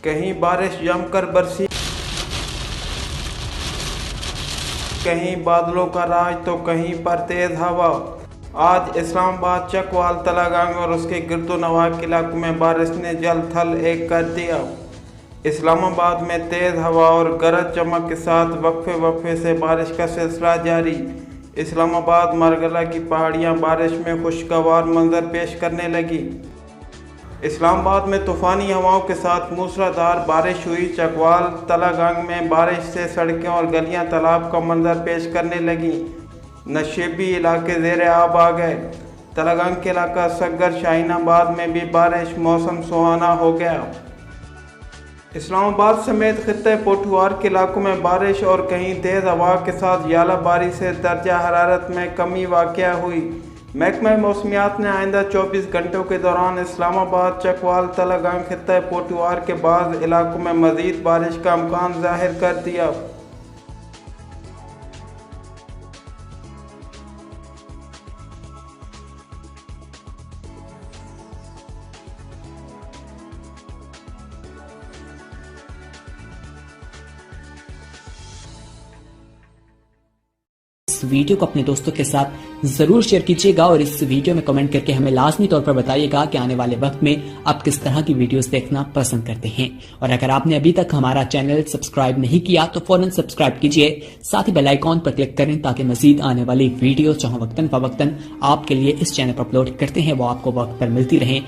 कहीं बारिश जमकर बरसी, कहीं बादलों का राज तो कहीं पर तेज हवा। आज इस्लामाबाद, चकवाल, तलागंग और उसके गिरदोनवा के इलाकों में बारिश ने जल थल एक कर दिया। इस्लामाबाद में तेज हवा और गरज चमक के साथ वक्फे वक्फे से बारिश का सिलसिला जारी। इस्लामाबाद मरगला की पहाड़ियां बारिश में खुशगवार मंजर पेश करने लगी। इस्लामाबाद में तूफ़ानी हवाओं के साथ मूसलाधार बारिश हुई। चकवाल, तलागंग में बारिश से सड़कें और गलियां तालाब का मंजर पेश करने लगीं। नशेबी इलाके ज़ेर आब आ गए। तलागंग के इलाका सग्गर, शाहीनाबाद में भी बारिश, मौसम सुहाना हो गया। इस्लामाबाद समेत खित्ते पोठुआर के इलाकों में बारिश और कहीं तेज़ हवा के साथ यालाबारी से दर्जा हरारत में कमी वाक़या हुई। महकमा मौसमियात ने आइंदा 24 घंटों के दौरान इस्लामाबाद, चकवाल, तलागंग, खित्ता पोठुआर के बाज़ इलाकों में मज़ीद बारिश का इम्कान ज़ाहिर कर दिया। इस वीडियो को अपने दोस्तों के साथ जरूर शेयर कीजिएगा और इस वीडियो में कमेंट करके हमें लाजमी तौर पर बताइएगा कि आने वाले वक्त में आप किस तरह की वीडियोस देखना पसंद करते हैं। और अगर आपने अभी तक हमारा चैनल सब्सक्राइब नहीं किया तो फौरन सब्सक्राइब कीजिए, साथ ही बेल आइकॉन पर क्लिक करें ताकि मजीद आने वाली वीडियो जहां वक्तन फवक्तन आपके लिए इस चैनल पर अपलोड करते हैं वो आपको वक्त पर मिलती रहे।